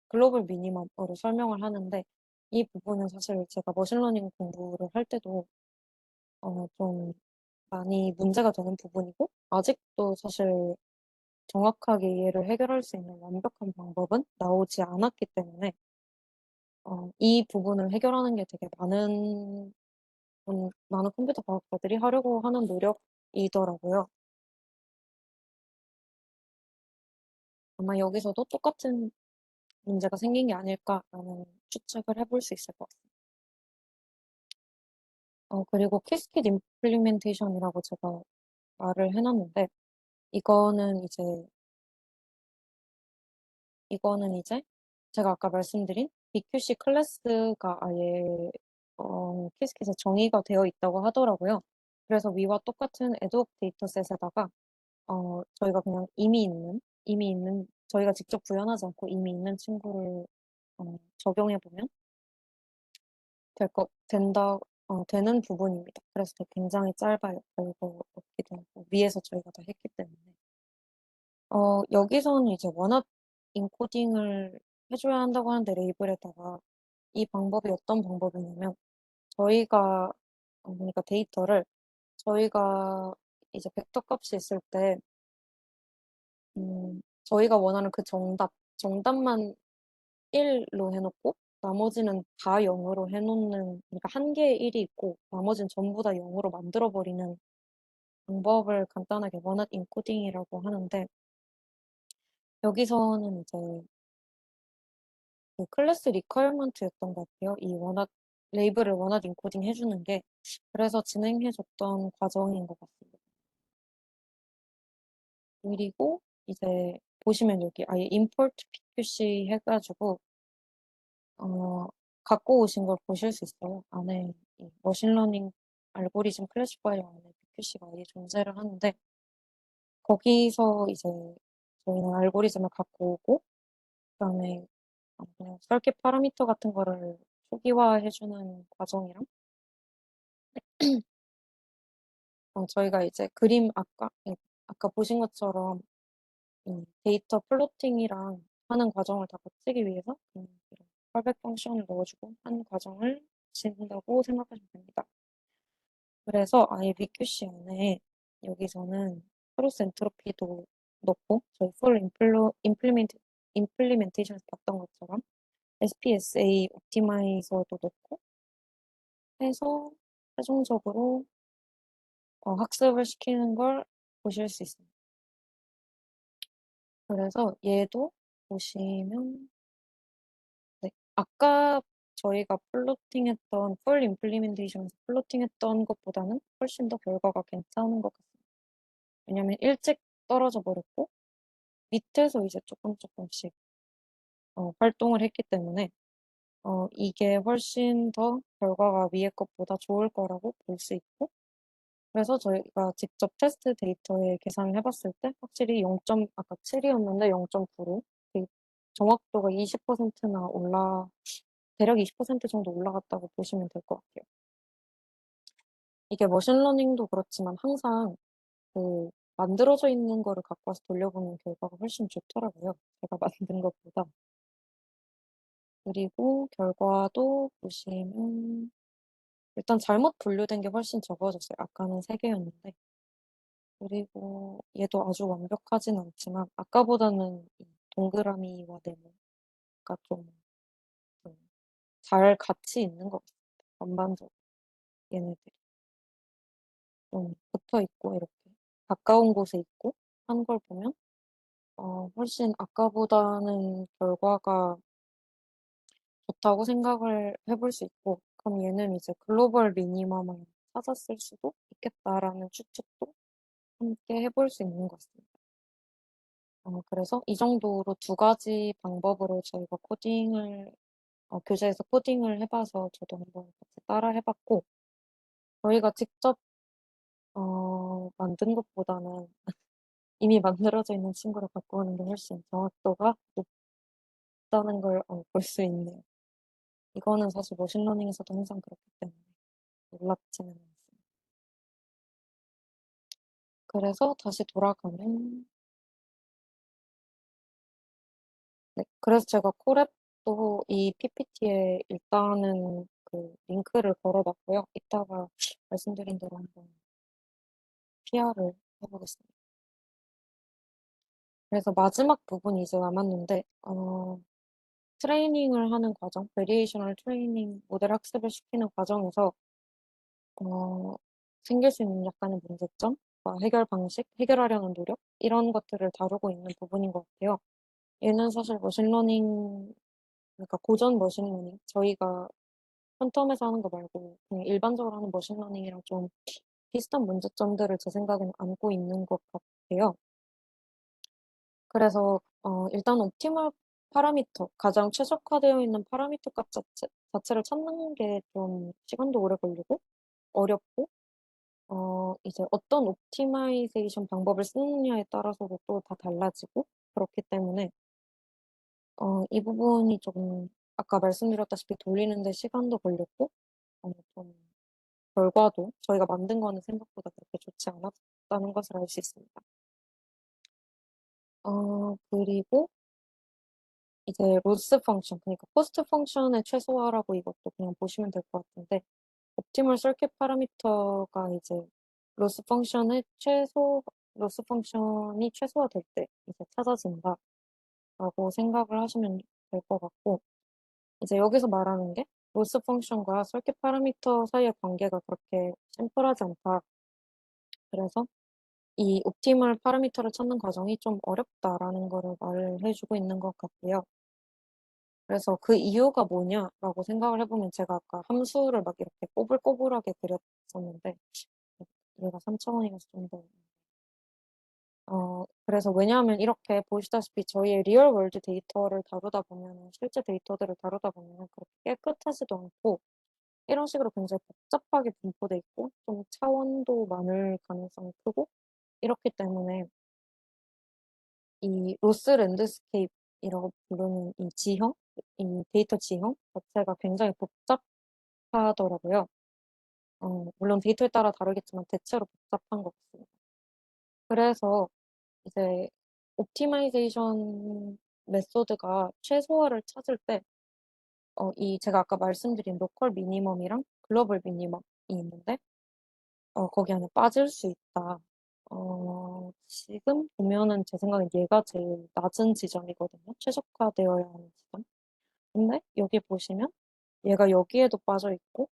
[SPEAKER 2] 글로벌 미니멈으로 설명을 하는데, 이 부분은 사실 제가 머신러닝 공부를 할 때도 좀 많이 문제가 되는 부분이고, 아직도 사실 정확하게 얘를 해결할 수 있는 완벽한 방법은 나오지 않았기 때문에 이 부분을 해결하는 게 되게 많은 컴퓨터 과학자들이 하려고 하는 노력이더라고요. 아마 여기서도 똑같은 문제가 생긴 게 아닐까라는 추측을 해볼 수 있을 것 같습니다. 그리고 퀴스킷 임플리멘테이션이라고 제가 말을 해놨는데, 이거는 이제 이거는 이제 제가 아까 말씀드린 BQC 클래스가 아예 퀴스kit에 정의가 되어 있다고 하더라고요. 그래서 위와 똑같은 애드홉 데이터셋에다가 저희가 그냥 이미 있는 저희가 직접 구현하지 않고 이미 있는 친구를 적용해 보면 되는 부분입니다. 그래서 굉장히 짧아요. 별거 없기도 하고 위에서 저희가 다 했기 때문에. 여기서는 이제 원합 인코딩을 해줘야 한다고 하는데, 레이블에다가 이 방법이 어떤 방법이냐면, 저희가 그러니까 데이터를 저희가 이제 벡터 값이 있을 때 저희가 원하는 그 정답만 1로 해놓고 나머지는 다 0으로 해놓는, 그러니까 한 개의 1이 있고 나머지는 전부 다 0으로 만들어버리는 방법을 간단하게 원합 인코딩이라고 하는데, 여기서는 이제 그 클래스 리퀘어먼트였던 것 같아요. 이 레이블을 원합 인코딩 해주는 게. 그래서 진행해줬던 과정인 것 같습니다. 그리고 이제 보시면 여기 아예 import PQC 해가지고 어, 갖고 오신 걸 보실 수 있어요. 안에 이 머신러닝 알고리즘 클래시파이어 안에 PQC가 아예 존재를 하는데, 거기서 이제 저희는 알고리즘을 갖고 오고, 그다음에 그냥 서킷 파라미터 같은 거를 초기화해주는 과정이랑, 저희가 이제 아까 보신 것처럼 데이터 플로팅이랑 하는 과정을 다 거치기 위해서 그냥 이런 컬백 펑션을 넣어주고 하는 과정을 진다고 생각하시면 됩니다. 그래서 아예 VQC 안에 여기서는 크로스 엔트로피도 넣고 저희 풀 임플리멘테이션에서 봤던 것처럼 SPSA 옵티마이저도 넣고 해서 최종적으로 학습을 시키는 걸 보실 수 있습니다. 그래서 얘도 보시면 네, 아까 저희가 플로팅했던 풀 임플리멘테이션에서 플로팅했던 것보다는 훨씬 더 결과가 괜찮은 것 같습니다. 왜냐면 일찍 떨어져 버렸고 밑에서 이제 조금씩 활동을 했기 때문에 이게 훨씬 더 결과가 위에 것보다 좋을 거라고 볼 수 있고 그래서 저희가 직접 테스트 데이터에 계산을 해봤을 때 확실히 0. 아까 7이었는데 0.9로 정확도가 20%나 대략 20% 정도 올라갔다고 보시면 될 것 같아요. 이게 머신러닝도 그렇지만 항상 그 만들어져 있는 거를 갖고 와서 돌려보는 결과가 훨씬 좋더라고요. 제가 만든 것보다. 그리고 결과도 보시면 일단 잘못 분류된 게 훨씬 적어졌어요. 아까는 3개였는데. 그리고 얘도 아주 완벽하진 않지만 아까보다는 이 동그라미와 네모가 좀 잘 같이 있는 것 같습니다. 전반적으로 얘네들이 좀 붙어 있고 이렇게 가까운 곳에 있고 한 걸 보면 훨씬 아까보다는 결과가 좋다고 생각을 해볼 수 있고 그럼 얘는 이제 글로벌 미니멈을 찾았을 수도 있겠다라는 추측도 함께 해볼 수 있는 것 같습니다. 그래서 이 정도로 2가지 방법으로 저희가 교재에서 코딩을 해봐서 저도 한번 같이 따라 해봤고, 저희가 직접, 만든 것보다는 이미 만들어져 있는 친구를 갖고 오는 게 훨씬 정확도가 높다는 걸 볼 수 있네요. 이거는 사실 머신러닝에서도 항상 그렇기 때문에 놀랍지는 않습니다. 그래서 다시 돌아가면, 네. 그래서 제가 콜앱도 이 PPT에 일단은 그 링크를 걸어놨고요. 이따가 말씀드린 대로 한번 PR을 해보겠습니다. 그래서 마지막 부분이 이제 남았는데, 트레이닝을 하는 과정, 베리에이셔널 트레이닝 모델 학습을 시키는 과정에서, 어, 생길 수 있는 약간의 문제점, 해결 방식, 해결하려는 노력, 이런 것들을 다루고 있는 부분인 것 같아요. 얘는 사실 머신러닝, 그러니까 고전 머신러닝, 저희가 퀀텀에서 하는 거 말고 그냥 일반적으로 하는 머신러닝이랑 좀 비슷한 문제점들을 제 생각에는 안고 있는 것 같아요. 그래서 일단 옵티멀 파라미터, 가장 최적화되어 있는 파라미터 값 자체를 찾는 게 좀 시간도 오래 걸리고 어렵고 이제 어떤 옵티마이제이션 방법을 쓰느냐에 따라서도 또 다 달라지고 그렇기 때문에 이 부분이 조금 아까 말씀드렸다시피 돌리는 데 시간도 걸렸고 좀 결과도 저희가 만든 거는 생각보다 그렇게 좋지 않았다는 것을 알 수 있습니다. 그리고 이제 로스 펑션, 그러니까 코스트 펑션의 최소화라고 이것도 그냥 보시면 될 것 같은데, 옵티멀 서킷 파라미터가 이제 로스 펑션의 로스 펑션이 최소화될 때 이제 찾아진다라고 생각을 하시면 될 것 같고, 이제 여기서 말하는 게 로스 펑션과 서킷 파라미터 사이의 관계가 그렇게 심플하지 않다. 그래서 이 옵티멀 파라미터를 찾는 과정이 좀 어렵다라는 거를 말을 해주고 있는 것 같고요. 그래서 그 이유가 뭐냐라고 생각을 해보면 제가 아까 함수를 막 이렇게 꼬불꼬불하게 그렸었는데 얘가 3차원이라서 좀 더. 그래서 왜냐하면 이렇게 보시다시피 저희의 리얼 월드 데이터를 다루다 보면 실제 데이터들을 다루다 보면 그렇게 깨끗하지도 않고 이런 식으로 굉장히 복잡하게 분포돼 있고 좀 차원도 많을 가능성이 크고 이렇기 때문에 이 로스 랜드스케이프이라고 부르는 이 지형, 이 데이터 지형 자체가 굉장히 복잡하더라고요. 물론 데이터에 따라 다르겠지만 대체로 복잡한 것 같습니다. 그래서 이제 옵티마이제이션 메소드가 최소화를 찾을 때, 제가 아까 말씀드린 로컬 미니멈이랑 글로벌 미니멈이 있는데, 거기 안에 빠질 수 있다. 지금 보면은 제 생각엔 얘가 제일 낮은 지점이거든요. 최적화되어야 하는 지점. 근데 여기 보시면 얘가 여기에도 빠져 있고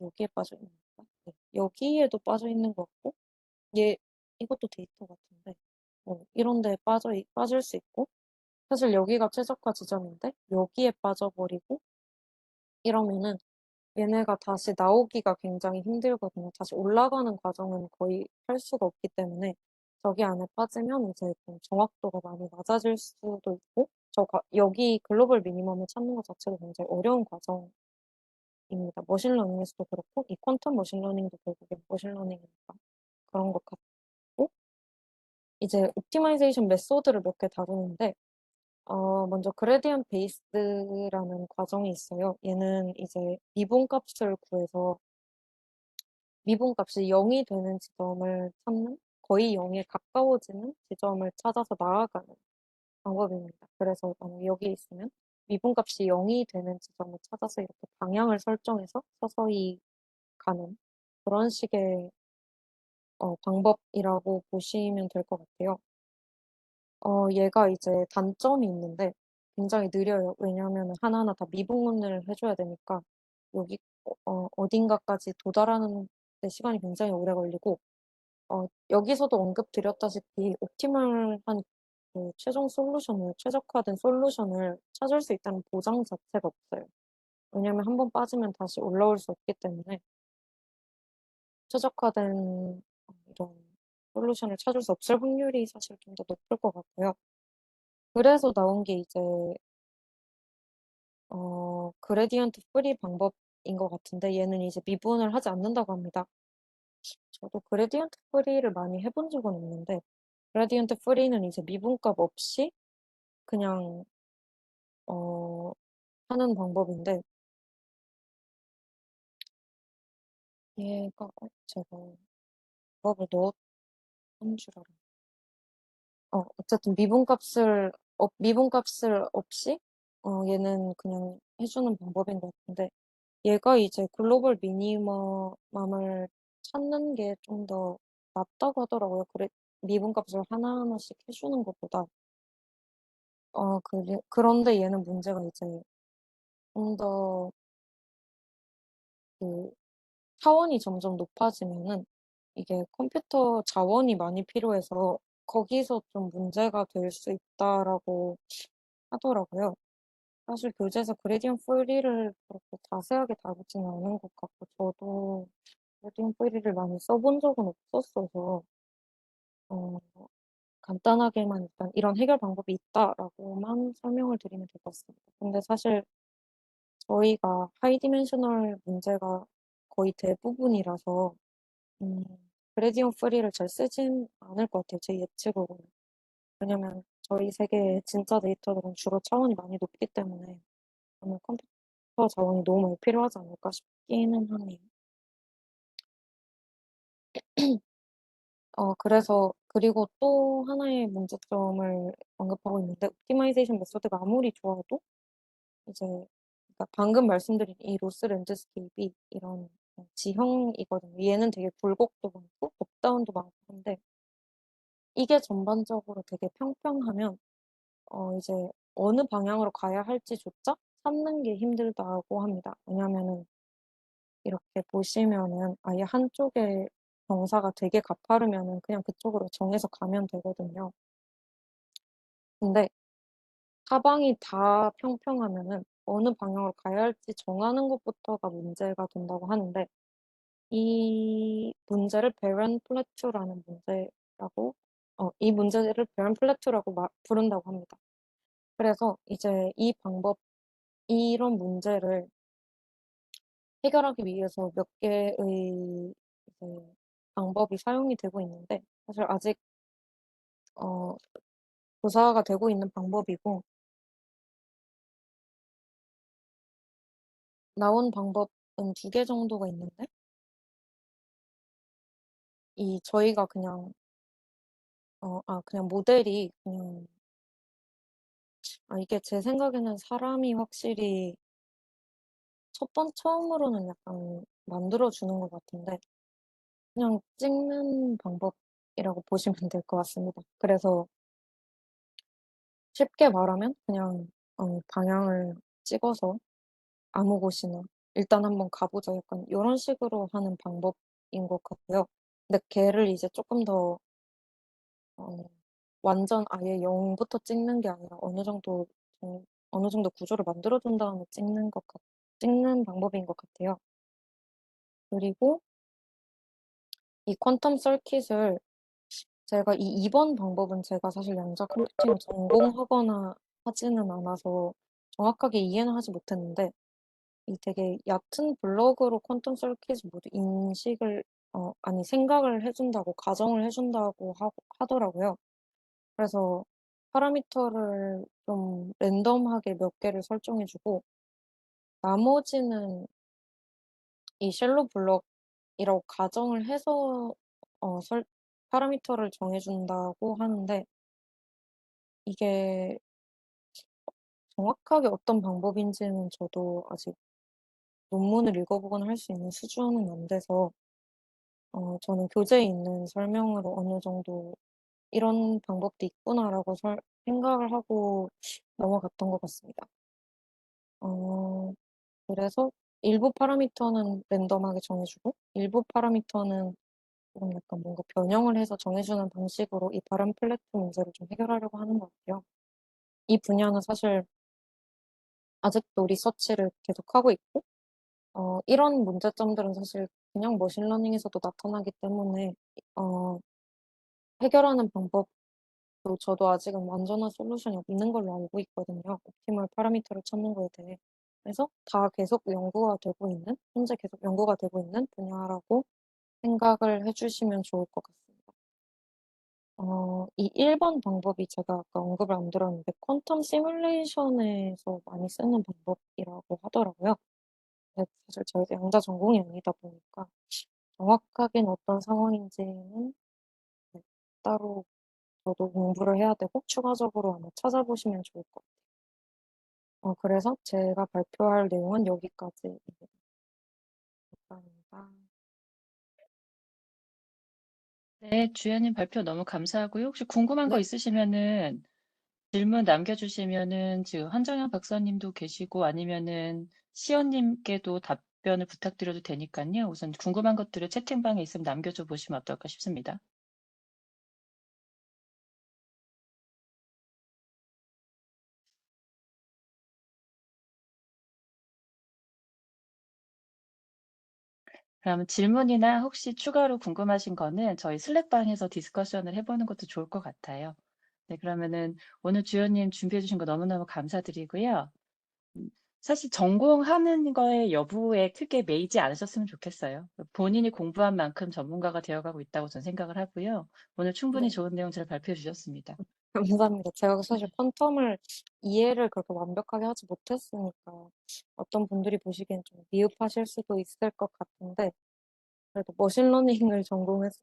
[SPEAKER 2] 여기에 빠져 있는 건가? 네. 여기에도 빠져 있는 것 같고 얘 이것도 데이터 같은데 이런 데 빠질 수 있고 사실 여기가 최적화 지점인데 여기에 빠져버리고 이러면은 얘네가 다시 나오기가 굉장히 힘들거든요. 다시 올라가는 과정은 거의 할 수가 없기 때문에 저기 안에 빠지면 이제 좀 정확도가 많이 낮아질 수도 있고 여기 글로벌 미니멈을 찾는 것 자체도 굉장히 어려운 과정입니다. 머신러닝에서도 그렇고 이 퀀텀 머신러닝도 결국엔 머신러닝이니까 그런 것 같고 이제 옵티마이제이션 메소드를 몇 개 다루는데 먼저 그레디언트 베이스라는 과정이 있어요. 얘는 이제 미분값을 구해서 미분값이 0이 되는 지점을 찾는 거의 0에 가까워지는 지점을 찾아서 나아가는 방법입니다. 그래서 만약 여기 있으면 미분값이 0이 되는 지점을 찾아서 이렇게 방향을 설정해서 서서히 가는 그런 식의 방법이라고 보시면 될 것 같아요. 얘가 이제 단점이 있는데 굉장히 느려요. 왜냐하면 하나하나 다 미분을 해줘야 되니까 여기 어딘가까지 도달하는 데 시간이 굉장히 오래 걸리고 여기서도 언급드렸다시피 옵티멀한 그 최적화된 솔루션을 찾을 수 있다는 보장 자체가 없어요. 왜냐면 한 번 빠지면 다시 올라올 수 없기 때문에 최적화된 이런 솔루션을 찾을 수 없을 확률이 사실 좀 더 높을 것 같고요. 그래서 나온 게 이제 그레디언트 프리 방법인 것 같은데 얘는 이제 미분을 하지 않는다고 합니다. 저도 그레디언트 프리를 많이 해본 적은 없는데 그레디언트 프리는 이제 미분값 없이 그냥 어, 하는 방법인데 얘가 제가 방법을 넣었던 줄 알아요. 어쨌든 미분값을 없이 얘는 그냥 해주는 방법인 것 같은데 얘가 이제 글로벌 미니멈을 찾는 게 좀 더 낫다고 하더라고요. 그래 미분값을 하나하나씩 해주는 것보다 그런데 얘는 문제가 이제 좀 더 그 차원이 점점 높아지면은 이게 컴퓨터 자원이 많이 필요해서 거기서 좀 문제가 될 수 있다라고 하더라고요. 사실 교재에서 그레디언트 프리를 그렇게 자세하게 다루지는 않은 것 같고 저도 그레디언트 프리를 많이 써본 적은 없었어서 어, 간단하게만 일단 이런 해결 방법이 있다라고만 설명을 드리면 될 것 같습니다. 근데 사실 저희가 하이 디멘셔널 문제가 거의 대부분이라서 음, 그레디언트 프리를 잘 쓰진 않을 것 같아요. 제 예측으로는. 왜냐면 저희 세계의 진짜 데이터들은 주로 차원이 많이 높기 때문에 아마 컴퓨터 자원이 너무 많이 필요하지 않을까 싶기는 하네요. 그래서 그리고 또 하나의 문제점을 언급하고 있는데 옵티마이제이션 메소드가 아무리 좋아도 이제 그러니까 방금 말씀드린 이 로스 랜드스케이프이 이런 지형이거든요. 얘는 되게 굴곡도 많고 업다운도 많고 한데 이게 전반적으로 되게 평평하면 이제 어느 방향으로 가야 할지조차 찾는 게 힘들다고 합니다. 왜냐면은 이렇게 보시면은 아예 한쪽에 경사가 되게 가파르면은 그냥 그쪽으로 정해서 가면 되거든요. 근데 사방이 다 평평하면은 어느 방향으로 가야 할지 정하는 것부터가 문제가 된다고 하는데 이 문제를 베런 플래투라는 문제라고 이 문제를 베런 플래투라고 부른다고 합니다. 그래서 이제 이런 문제를 해결하기 위해서 몇 개의 이제 방법이 사용이 되고 있는데 사실 아직 어, 조사가 되고 있는 방법이고 나온 방법은 2개 정도가 있는데 이 저희가 그냥 모델이 그냥 이게 제 생각에는 사람이 확실히 처음으로는 약간 만들어주는 것 같은데 그냥 찍는 방법이라고 보시면 될 것 같습니다. 그래서 쉽게 말하면 그냥 방향을 찍어서 아무 곳이나 일단 한번 가 보자 약간 요런 식으로 하는 방법인 것 같고요. 근데 걔를 이제 쪼끔 더 어 완전 아예 0 부터 찍는 게 아니라 어느 정도 구조를 만들어 둔 다음에 찍는 방법인 것 같아요. 그리고 이 퀀텀 서킷을 제가 이 2번 방법은 제가 사실 양자 컴퓨팅을 전공하거나 하지는 않아서 정확하게 이해는 하지 못했는데 이 되게 얕은 블록으로 퀀텀 서킷을 모두 인식을 아니 생각을 해 준다고 가정을 해 준다고 하더라고요. 그래서 파라미터를 좀 랜덤하게 몇 개를 설정해 주고 나머지는 이 쉘로 블록이라고 가정을 해서 어 설 파라미터를 정해 준다고 하는데 이게 정확하게 어떤 방법인지는 저도 아직 논문을 읽어 보거나 할 수 있는 수준은 안 돼서 저는 교재에 있는 설명으로 어느 정도 '이런 방법도 있구나.'라고 생각을 하고 넘어갔던 것 같습니다. 어 그래서 일부 파라미터는 랜덤하게 정해 주고 일부 파라미터는 조금 약간 뭔가 변형을 해서 정해 주는 방식으로 이 발음 플랫폼 문제를 좀 해결하려고 하는 것 같아요. 이 분야는 사실 아직도 리서치를 계속하고 있고 이런 문제점들은 사실 그냥 머신러닝에서도 나타나기 때문에 어 해결하는 방법도 저도 아직은 완전한 솔루션이 없는 걸로 알고 있거든요, 옵티멀 파라미터를 찾는 거에 대해. 그래서 다 계속 연구가 되고 있는 현재 계속 연구가 되고 있는 분야라고 생각을 해 주시면 좋을 것 같습니다. 이 1번 방법이 제가 아까 언급을 안 드렸는데 퀀텀 시뮬레이션에서 많이 쓰는 방법이라고 하더라고요. 근데 사실 저희가 양자 전공이 아니다 보니까 정확하게는 어떤 상황인지는 네 따로 저도 공부를 해야 되고 추가적으로 아마 찾아보시면 좋을 것 같아요. 그래서 제가 발표할 내용은 여기까지입니다. 감사합니다.
[SPEAKER 1] 네, 주연님 발표 너무 감사하고요. 혹시 궁금한 거
[SPEAKER 2] 네.
[SPEAKER 1] 있으시면은 질문 남겨주시면은 지금 한정현 박사님도 계시고 아니면은 시연님께도 답변을 부탁드려도 되니까요. 우선 궁금한 것들을 채팅방에 있으면 남겨줘 보시면 어떨까 싶습니다. 그럼 질문이나 혹시 추가로 궁금하신 거는 저희 슬랙방에서 디스커션을 해보는 것도 좋을 것 같아요. 네, 그러면은 오늘 주연님 준비해 주신 거 너무너무 감사드리고요. 음, 사실 전공하는 거에 여부에 크게 매이지 않으셨으면 좋겠어요. 본인이 공부한 만큼 전문가가 되어가고 있다고 저는 생각을 하고요. 오늘 충분히
[SPEAKER 2] 네.
[SPEAKER 1] 좋은 내용 잘 발표해 주셨습니다.
[SPEAKER 2] 감사합니다. 제가 사실 퀀텀을 이해를 그렇게 완벽하게 하지 못했으니까 어떤 분들이 보시기엔 좀 미흡하실 수도 있을 것 같은데 그래도 머신러닝을 전공해서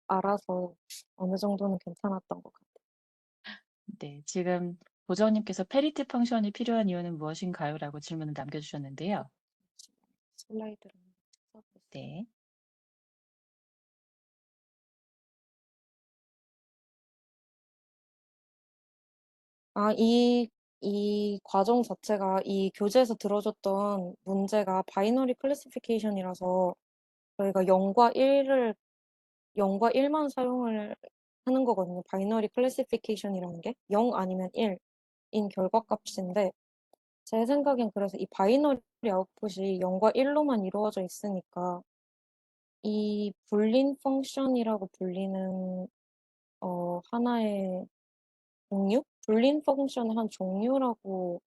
[SPEAKER 2] 알아서 어느 정도는 괜찮았던 것 같아요.
[SPEAKER 1] 네, 지금 보정님께서 페리티 펑션이 필요한 이유는 무엇인가요? 라고 질문을
[SPEAKER 2] 네.
[SPEAKER 1] 남겨주셨는데요.
[SPEAKER 2] 슬라이드를 한번 찾아보겠습니다.
[SPEAKER 1] 네.
[SPEAKER 2] 아 이 과정 자체가 이 교재에서 들어줬던 문제가 바이너리 클래시피케이션이라서 저희가 0과 1만 사용을 하는 거거든요. 바이너리 클래시피케이션이라는 게 0 아니면 1 인 결과값인데 제 생각엔 그래서 이 바이너리 아웃풋이 0과 1 로만 이루어져 있으니까 이 불린 펑션이라고 불리는 하나의 종류? 불린 펑션의 한 종류라고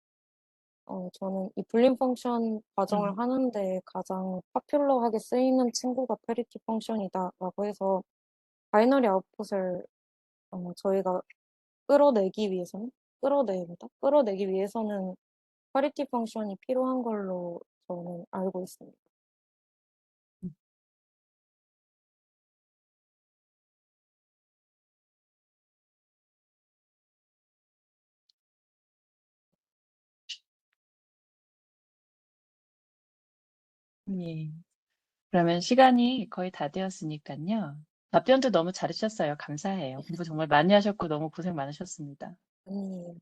[SPEAKER 2] 저는 이 불린 펑션 과정을
[SPEAKER 1] 음,
[SPEAKER 2] 하는데 가장 파퓰러하게 쓰이는 친구가 페리티 펑션이다라고 해서 바이너리 아웃풋을 저희가 끌어내기 위해서는 파리티 펑션이 필요한 걸로 저는 알고 있습니다.
[SPEAKER 1] 음, 예. 그러면 시간이 거의 다 되었으니까요. 답변도 너무 잘해주셨어요. 감사해요. 공부 정말 많이 하셨고 너무 고생 많으셨습니다.
[SPEAKER 2] 아니에요.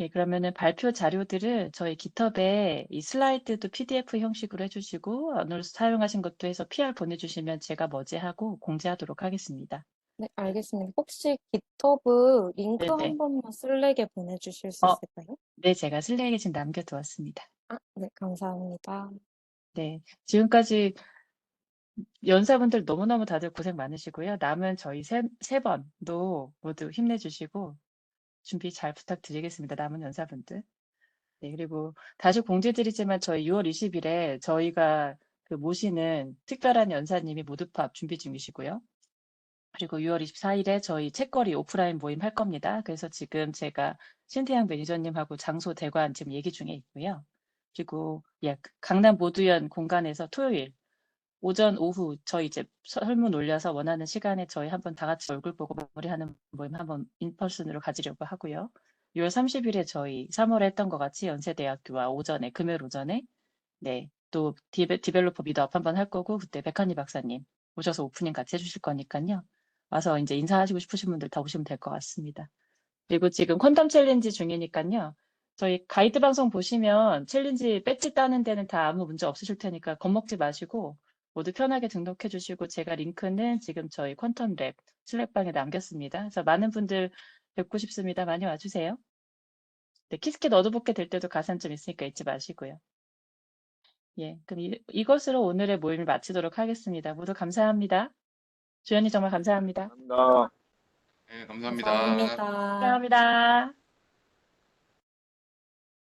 [SPEAKER 1] 예, 그러면은 발표 자료들을 저희 깃허브에 이 슬라이드도 PDF 형식으로 해주시고 오늘 사용하신 것도 해서 PR 보내주시면 제가 머지하고 공지하도록 하겠습니다.
[SPEAKER 2] 네, 알겠습니다. 혹시 깃허브 링크 한
[SPEAKER 1] 네네.
[SPEAKER 2] 번만 슬랙에 보내주실 수 있을까요?
[SPEAKER 1] 네, 제가 슬랙에 지금 남겨두었습니다.
[SPEAKER 2] 아, 네, 감사합니다.
[SPEAKER 1] 네, 지금까지 연사분들 너무너무 다들 고생 많으시고요. 남은 저희 세 번도 모두 힘내주시고 준비 잘 부탁드리겠습니다. 남은 연사분들. 네, 그리고 다시 공지드리지만 저희 6월 20일에 저희가 그 모시는 특별한 연사님이 모두팝 준비 중이시고요. 그리고 6월 24일에 저희 책거리 오프라인 모임 할 겁니다. 그래서 지금 제가 신태양 매니저님하고 장소 대관 지금 얘기 중에 있고요. 그리고 예, 강남 모두연 공간에서 토요일 오전, 오후 저희 이제 설문 올려서 원하는 시간에 저희 한번 다 같이 얼굴 보고 마무리하는 모임 한번 인퍼슨으로 가지려고 하고요. 6월 30일에 저희 3월에 했던 것 같이 연세대학교와 오전에, 금요일 오전에 네, 또 디벨로퍼 미드업 한번 할 거고 그때 백한희 박사님 오셔서 오프닝 같이 해주실 거니까요. 와서 이제 인사하시고 싶으신 분들 다 오시면 될 것 같습니다. 그리고 지금 퀀텀 챌린지 중이니까요. 저희 가이드 방송 보시면 챌린지 배지 따는 데는 다 아무 문제 없으실 테니까 겁먹지 마시고 모두 편하게 등록해 주시고 제가 링크는 지금 저희 퀀텀 랩 슬랙방에 남겼습니다. 그래서 많은 분들 뵙고 싶습니다. 많이 와주세요. 네, 키스켓 얻어먹게 될 때도 가산 좀 있으니까 잊지 마시고요. 예, 그럼 이것으로 오늘의 모임을 마치도록 하겠습니다. 모두 감사합니다. 주연이 정말 감사합니다.
[SPEAKER 3] 감사합니다.
[SPEAKER 4] 네, 감사합니다.
[SPEAKER 2] 감사합니다.
[SPEAKER 1] 감사합니다.